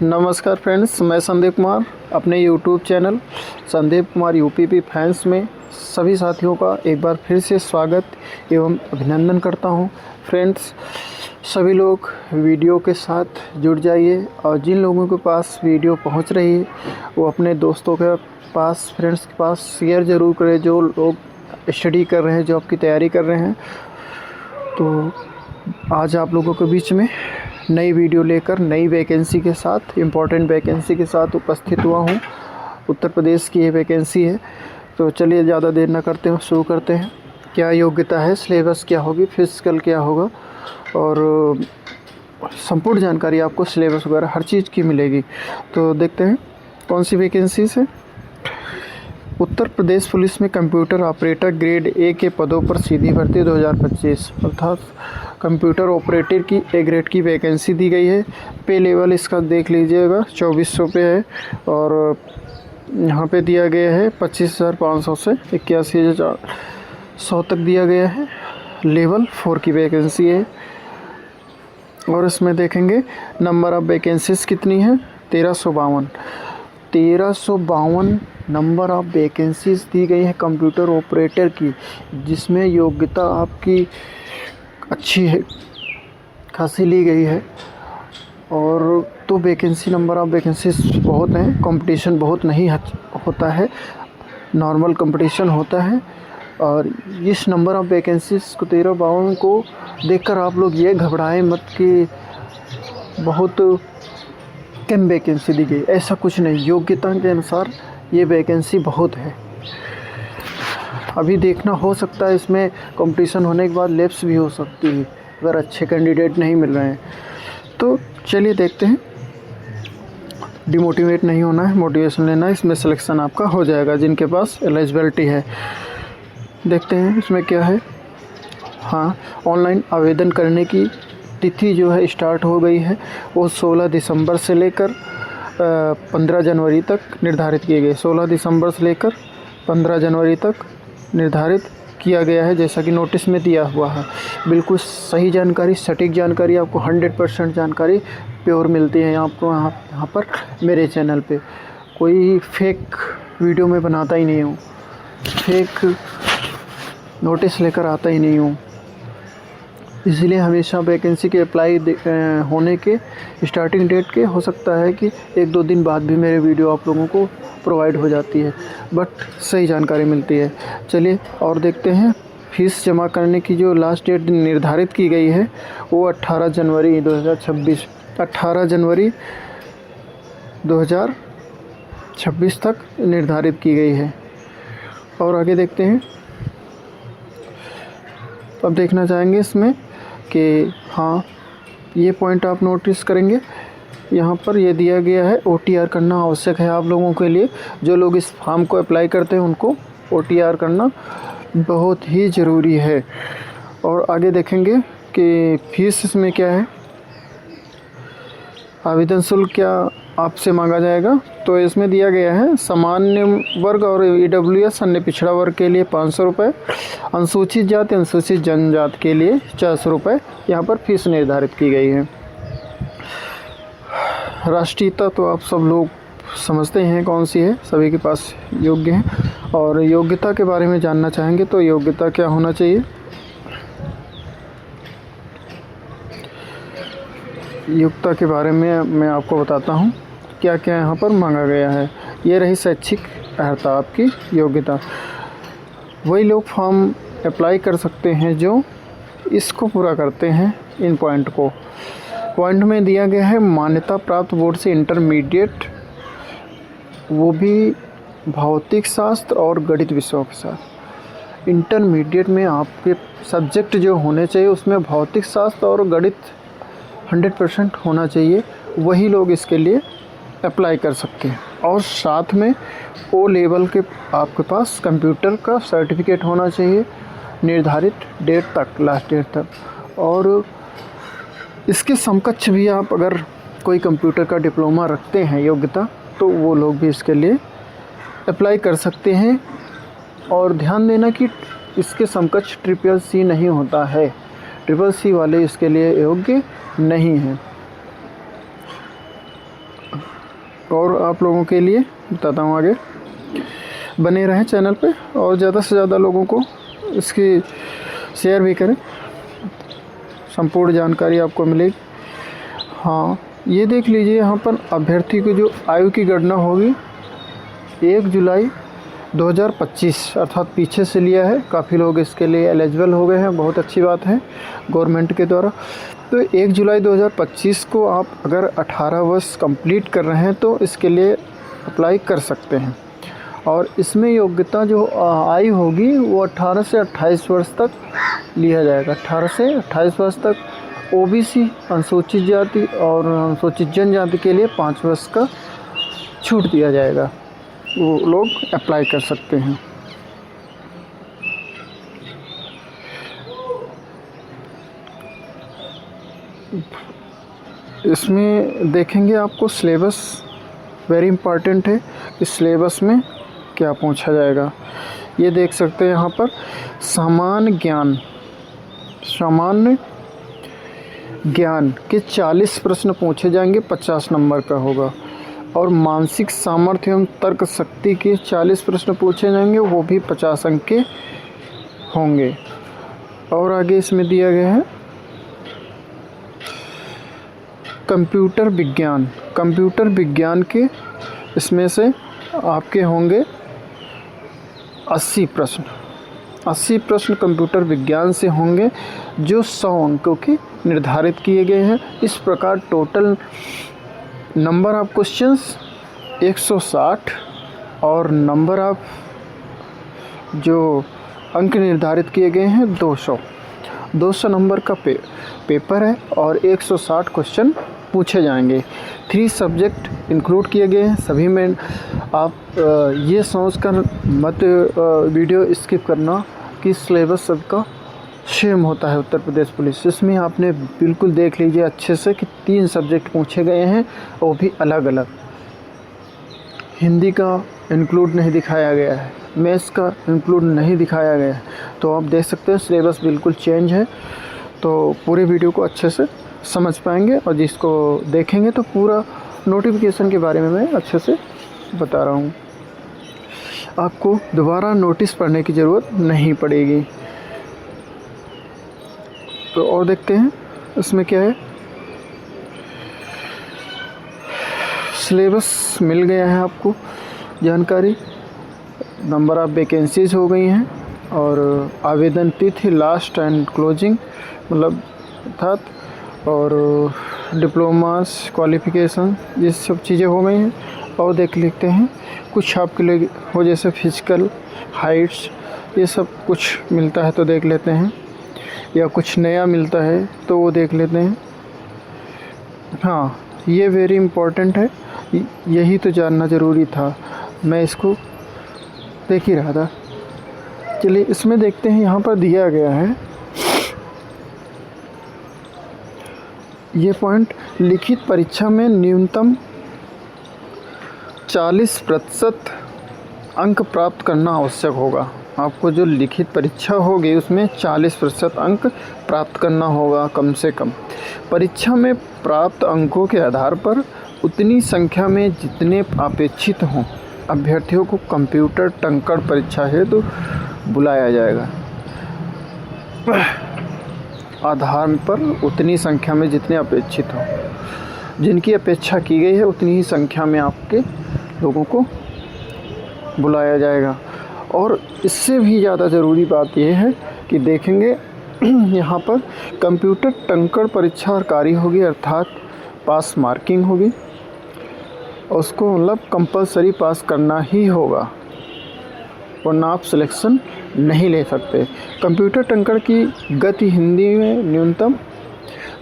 नमस्कार फ्रेंड्स, मैं संदीप कुमार अपने YouTube channel Sandeep Kumar UPP fans में सभी साथियों का एक बार फिर से स्वागत एवं अभिनंदन करता हूं। फ्रेंड्स, सभी लोग वीडियो के साथ जुड़ जाइए और जिन लोगों के पास वीडियो पहुंच रही है वो अपने दोस्तों के पास, फ्रेंड्स के पास शेयर ज़रूर करें। जो लोग स्टडी कर रहे हैं, जॉब की तैयारी कर रहे हैं, तो आज आप लोगों के बीच में नई वीडियो लेकर नई वैकेंसी के साथ, इम्पॉर्टेंट वैकेंसी के साथ उपस्थित हुआ हूँ। उत्तर प्रदेश की ये वैकेंसी है। तो चलिए ज़्यादा देर न करते हुए शुरू करते हैं। क्या योग्यता है, सिलेबस क्या होगी, फिजिकल क्या होगा और संपूर्ण जानकारी आपको सिलेबस वगैरह हर चीज़ की मिलेगी। तो देखते हैं कौन सी वैकेंसीज है। उत्तर प्रदेश पुलिस में कंप्यूटर ऑपरेटर ग्रेड ए के पदों पर सीधी भर्ती 2025, अर्थात कंप्यूटर ऑपरेटर की ए ग्रेड की वैकेंसी दी गई है। पे लेवल इसका देख लीजिएगा 2400 पे है और यहाँ पे दिया गया है 25,500 से 81,100 तक दिया गया है। लेवल 4 की वैकेंसी है और इसमें देखेंगे नंबर ऑफ़ वैकेंसीज कितनी है, 1352 नंबर ऑफ़ वैकेंसीज दी गई है कंप्यूटर ऑपरेटर की, जिसमें योग्यता आपकी अच्छी है, खासी ली गई है। और तो वैकेंसी, नंबर ऑफ़ वैकेंसीज बहुत हैं, कंपटीशन बहुत नहीं होता है, नॉर्मल कंपटीशन होता है। और इस नंबर ऑफ़ वैकेंसीज को 1352 को देखकर आप लोग ये घबराएं मत कि बहुत कम वैकेंसी दी गई, ऐसा कुछ नहीं। योग्यता के अनुसार ये वैकेंसी बहुत है। अभी देखना, हो सकता है इसमें कंपटीशन होने के बाद लैप्स भी हो सकती है अगर अच्छे कैंडिडेट नहीं मिल रहे हैं। तो चलिए देखते हैं। डिमोटिवेट नहीं होना है, मोटिवेशन लेना है, इसमें सिलेक्शन आपका हो जाएगा जिनके पास एलिजिबिलिटी है। देखते हैं इसमें क्या है। हाँ, ऑनलाइन आवेदन करने की तिथि जो है स्टार्ट हो गई है, वो 16 दिसंबर से लेकर 15 जनवरी तक निर्धारित किए गए। 16 दिसंबर से लेकर 15 जनवरी तक निर्धारित किया गया है, जैसा कि नोटिस में दिया हुआ है। बिल्कुल सही जानकारी, सटीक जानकारी, आपको 100% जानकारी प्योर मिलती है आपको यहाँ पर मेरे चैनल पे। कोई फेक वीडियो में बनाता ही नहीं हूँ, फेक नोटिस लेकर आता ही नहीं हूँ। इसलिए हमेशा वैकेंसी के अप्लाई होने के स्टार्टिंग डेट के हो सकता है कि 1-2 दिन बाद भी मेरे वीडियो आप लोगों को प्रोवाइड हो जाती है, बट सही जानकारी मिलती है। चलिए और देखते हैं। फीस जमा करने की जो लास्ट डेट निर्धारित की गई है वो 18 जनवरी 2026 तक निर्धारित की गई है। और आगे देखते हैं। अब देखना चाहेंगे इसमें कि हाँ, ये पॉइंट आप नोटिस करेंगे, यहाँ पर ये दिया गया है OTR करना आवश्यक है आप लोगों के लिए। जो लोग इस फॉर्म को अप्लाई करते हैं उनको OTR करना बहुत ही ज़रूरी है। और आगे देखेंगे कि फीस इसमें क्या है, आवेदन शुल्क क्या आपसे मांगा जाएगा। तो इसमें दिया गया है सामान्य वर्ग और EWS अन्य पिछड़ा वर्ग के लिए 500 रुपये, अनुसूचित जाति अनुसूचित जनजाति के लिए 400 रुपये यहाँ पर फीस निर्धारित की गई है। राष्ट्रीयता तो आप सब लोग समझते हैं कौन सी है, सभी के पास योग्य है। और योग्यता के बारे में जानना चाहेंगे तो योग्यता क्या होना चाहिए। योग्यता के बारे में मैं आपको बताता हूँ क्या क्या यहाँ पर मांगा गया है। ये रही शैक्षिक अर्हता, आपकी योग्यता। वही लोग फॉर्म अप्लाई कर सकते हैं जो इसको पूरा करते हैं। इन पॉइंट को पॉइंट में दिया गया है मान्यता प्राप्त बोर्ड से इंटरमीडिएट, वो भी भौतिक शास्त्र और गणित विषयों के साथ। इंटरमीडिएट में आपके सब्जेक्ट जो होने चाहिए उसमें भौतिक शास्त्र और गणित 100% होना चाहिए। वही लोग इसके लिए अप्लाई कर सकते हैं। और साथ में O लेवल के आपके पास कंप्यूटर का सर्टिफिकेट होना चाहिए निर्धारित डेट तक, लास्ट डेट तक। और इसके समकक्ष भी आप अगर कोई कंप्यूटर का डिप्लोमा रखते हैं योग्यता, तो वो लोग भी इसके लिए अप्लाई कर सकते हैं। और ध्यान देना कि इसके समकक्ष CCC नहीं होता है, CCC वाले इसके लिए योग्य नहीं हैं। और आप लोगों के लिए बताता हूँ आगे। बने रहें चैनल पे और ज़्यादा से ज़्यादा लोगों को इसकी शेयर भी करें, संपूर्ण जानकारी आपको मिलेगी। हाँ, ये देख लीजिए यहाँ पर अभ्यर्थी की जो आयु की गणना होगी 1 जुलाई 2025 अर्थात पीछे से लिया है। काफ़ी लोग इसके लिए एलिजिबल हो गए हैं, बहुत अच्छी बात है गवर्नमेंट के द्वारा। तो 1 जुलाई 2025 को आप अगर 18 वर्ष कंप्लीट कर रहे हैं तो इसके लिए अप्लाई कर सकते हैं। और इसमें योग्यता जो आयु होगी वो 18 से 28 वर्ष तक लिया जाएगा। 18 से 28 वर्ष तक ओबीसी अनुसूचित जाति और अनुसूचित जनजाति के लिए 5 वर्ष का छूट दिया जाएगा, वो लोग अप्लाई कर सकते हैं। इसमें देखेंगे आपको सिलेबस वेरी इम्पॉर्टेंट है, इस सिलेबस में क्या पूछा जाएगा ये देख सकते हैं यहाँ पर। सामान्य ज्ञान के 40 प्रश्न पूछे जाएंगे, 50 नंबर का होगा। और मानसिक सामर्थ्य एवं तर्क शक्ति के 40 प्रश्न पूछे जाएंगे, वो भी 50 अंक के होंगे। और आगे इसमें दिया गया है कंप्यूटर विज्ञान के इसमें से आपके होंगे 80 प्रश्न कंप्यूटर विज्ञान से होंगे, जो 100 अंकों के निर्धारित किए गए हैं। इस प्रकार टोटल नंबर ऑफ क्वेश्चंस 160 और नंबर ऑफ जो अंक निर्धारित किए गए हैं 200 नंबर का पेपर है और 160 क्वेश्चन पूछे जाएंगे। 3 सब्जेक्ट इंक्लूड किए गए हैं सभी में। आप ये सोचकर मत वीडियो स्किप करना कि सिलेबस सबका सेम होता है उत्तर प्रदेश पुलिस। इसमें आपने बिल्कुल देख लीजिए अच्छे से कि 3 सब्जेक्ट पूछे गए हैं, वो भी अलग अलग। हिंदी का इंक्लूड नहीं दिखाया गया है, मैथ्स का इंक्लूड नहीं दिखाया गया है। तो आप देख सकते हैं सिलेबस बिल्कुल चेंज है। तो पूरे वीडियो को अच्छे से समझ पाएंगे और जिसको देखेंगे तो पूरा नोटिफिकेशन के बारे में मैं अच्छे से बता रहा हूँ। आपको दोबारा नोटिस पढ़ने की ज़रूरत नहीं पड़ेगी। तो और देखते हैं इसमें क्या है। सिलेबस मिल गया है आपको जानकारी। नंबर ऑफ वैकेंसीज हो गई हैं और आवेदन तिथि लास्ट एंड क्लोजिंग मतलब अर्थात और डिप्लोमास क्वालिफ़िकेशन ये सब चीज़ें हो गई हैं। और देख लेते हैं कुछ आपके लिए हो जैसे फिजिकल हाइट्स ये सब कुछ मिलता है तो देख लेते हैं, या कुछ नया मिलता है तो वो देख लेते हैं। हाँ, ये वेरी इम्पोर्टेंट है, यही तो जानना ज़रूरी था, मैं इसको देख ही रहा था। चलिए इसमें देखते हैं। यहाँ पर दिया गया है ये पॉइंट, लिखित परीक्षा में न्यूनतम 40% अंक प्राप्त करना आवश्यक होगा। आपको जो लिखित परीक्षा होगी उसमें 40% अंक प्राप्त करना होगा कम से कम। परीक्षा में प्राप्त अंकों के आधार पर उतनी संख्या में जितने अपेक्षित हों अभ्यर्थियों को कंप्यूटर टंकण परीक्षा हेतु बुलाया जाएगा। आधार पर उतनी संख्या में जितने अपेक्षित हों, जिनकी अपेक्षा की गई है उतनी ही संख्या में आपके लोगों को बुलाया जाएगा। और इससे भी ज़्यादा ज़रूरी बात यह है कि देखेंगे यहाँ पर कंप्यूटर टंकण परीक्षा कार्य होगी अर्थात पास मार्किंग होगी, उसको मतलब कंपलसरी पास करना ही होगा वरना आप सिलेक्शन नहीं ले सकते। कंप्यूटर टंकण की गति हिंदी में न्यूनतम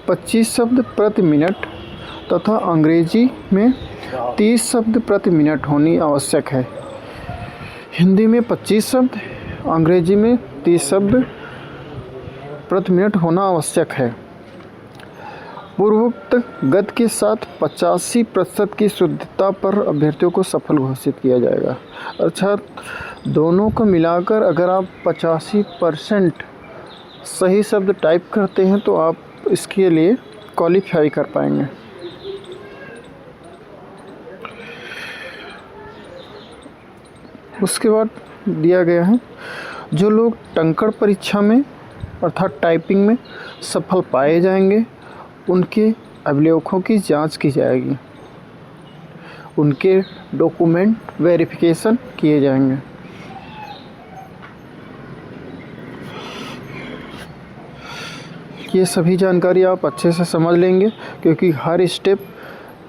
25 शब्द प्रति मिनट तथा अंग्रेजी में 30 शब्द प्रति मिनट होनी आवश्यक है। हिंदी में 25 शब्द, अंग्रेजी में 30 शब्द प्रति मिनट होना आवश्यक है। पूर्वोक्त गति के साथ 85% की शुद्धता पर अभ्यर्थियों को सफल घोषित किया जाएगा। अर्थात दोनों को मिलाकर अगर आप 85% सही शब्द टाइप करते हैं तो आप इसके लिए क्वालिफाई कर पाएंगे। उसके बाद दिया गया है जो लोग टंकण परीक्षा में अर्थात टाइपिंग में सफल पाए जाएंगे उनके अभिलेखों की जांच की जाएगी, उनके डॉक्यूमेंट वेरिफिकेशन किए जाएंगे। ये सभी जानकारी आप अच्छे से समझ लेंगे क्योंकि हर स्टेप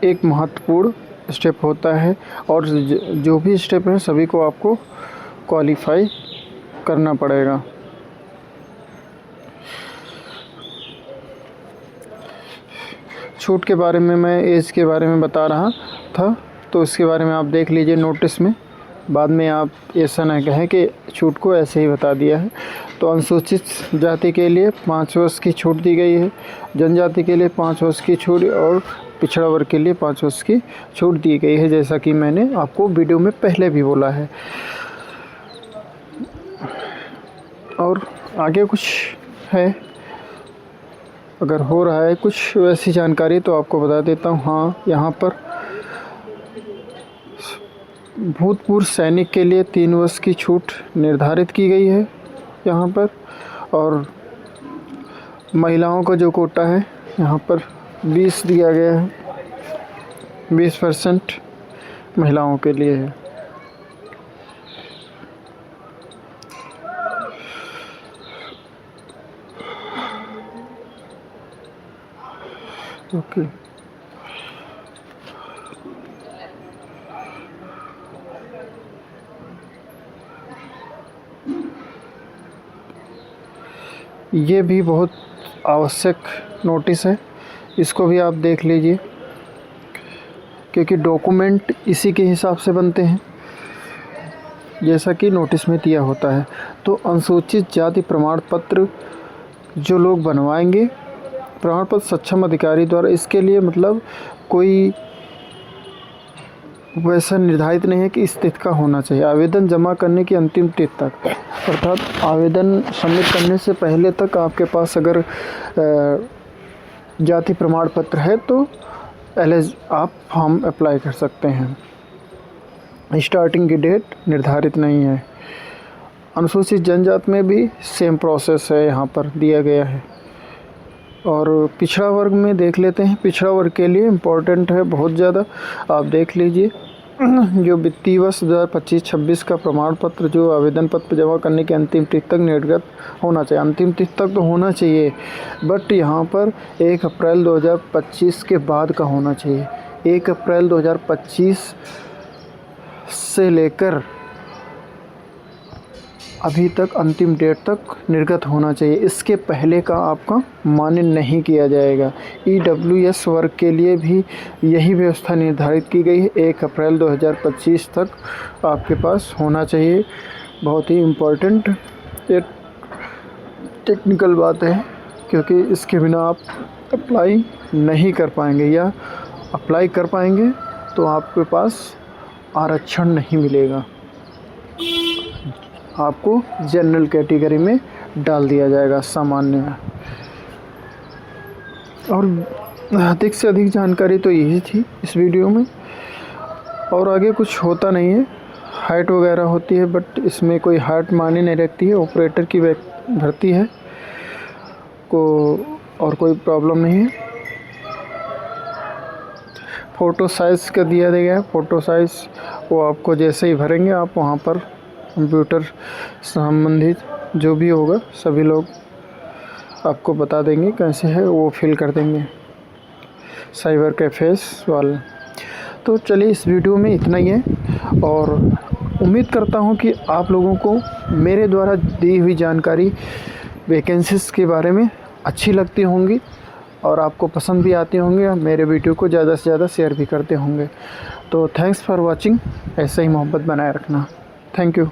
एक महत्वपूर्ण स्टेप होता है और जो भी स्टेप हैं सभी को आपको क्वालिफाई करना पड़ेगा। छूट के बारे में मैं एज के बारे में बता रहा था, तो इसके बारे में आप देख लीजिए नोटिस में। बाद में आप ऐसा ना कहें कि छूट को ऐसे ही बता दिया है। तो अनुसूचित जाति के लिए 5 वर्ष की छूट दी गई है, जनजाति के लिए 5 वर्ष की छूट और पिछड़ा वर्ग के लिए 5 वर्ष की छूट दी गई है, जैसा कि मैंने आपको वीडियो में पहले भी बोला है। और आगे कुछ है, अगर हो रहा है कुछ वैसी जानकारी तो आपको बता देता हूँ। हाँ, यहाँ पर भूतपूर्व सैनिक के लिए 3 वर्ष की छूट निर्धारित की गई है यहाँ पर। और महिलाओं का जो कोटा है यहाँ पर 20 दिया गया है, 20% महिलाओं के लिए है। ओके, ये भी बहुत आवश्यक नोटिस है, इसको भी आप देख लीजिए क्योंकि डॉक्यूमेंट इसी के हिसाब से बनते हैं जैसा कि नोटिस में दिया होता है। तो अनुसूचित जाति प्रमाण पत्र जो लोग बनवाएंगे, प्रमाण पत्र सक्षम अधिकारी द्वारा, इसके लिए मतलब कोई वैसा निर्धारित नहीं है कि इस तिथि का होना चाहिए। आवेदन जमा करने की अंतिम तिथि तक, अर्थात आवेदन सबमिट करने से पहले तक आपके पास अगर जाति प्रमाण पत्र है तो आप फॉर्म अप्लाई कर सकते हैं। स्टार्टिंग की डेट निर्धारित नहीं है। अनुसूचित जनजाति में भी सेम प्रोसेस है, यहाँ पर दिया गया है। और पिछड़ा वर्ग में देख लेते हैं। पिछड़ा वर्ग के लिए इम्पोर्टेंट है बहुत ज़्यादा, आप देख लीजिए। जो वित्तीय वर्ष 2025-26 का प्रमाण पत्र जो आवेदन पत्र जमा करने की अंतिम तिथि तक निर्गत होना चाहिए। अंतिम तिथि तक तो होना चाहिए, बट यहाँ पर 1 अप्रैल 2025 के बाद का होना चाहिए। 1 अप्रैल 2025 से लेकर अभी तक अंतिम डेट तक निर्गत होना चाहिए। इसके पहले का आपका मान्य नहीं किया जाएगा। EWS वर्ग के लिए भी यही व्यवस्था निर्धारित की गई है। 1 अप्रैल 2025 तक आपके पास होना चाहिए। बहुत ही इम्पोर्टेंट एक टेक्निकल बात है क्योंकि इसके बिना आप अप्लाई नहीं कर पाएंगे, या अप्लाई कर पाएंगे तो आपके पास आरक्षण नहीं मिलेगा, आपको जनरल कैटेगरी में डाल दिया जाएगा, सामान्य में। और अधिक से अधिक जानकारी तो यही थी इस वीडियो में, और आगे कुछ होता नहीं है। हाइट वगैरह होती है बट इसमें कोई हाइट मायने नहीं रखती है। ऑपरेटर की भर्ती है को, और कोई प्रॉब्लम नहीं है। फ़ोटो साइज़ का दिया गया है। फ़ोटो साइज़ वो आपको जैसे ही भरेंगे आप वहाँ पर कंप्यूटर संबंधित जो भी होगा सभी लोग आपको बता देंगे कैसे है, वो फिल कर देंगे साइबर कैफेस वाले। तो चलिए इस वीडियो में इतना ही है, और उम्मीद करता हूँ कि आप लोगों को मेरे द्वारा दी हुई जानकारी वैकेंसीज़ के बारे में अच्छी लगती होंगी और आपको पसंद भी आती होंगी। मेरे वीडियो को ज़्यादा से ज़्यादा शेयर भी करते होंगे। तो थैंक्स फॉर वॉचिंग। ऐसे ही मोहब्बत बनाए रखना। Thank you.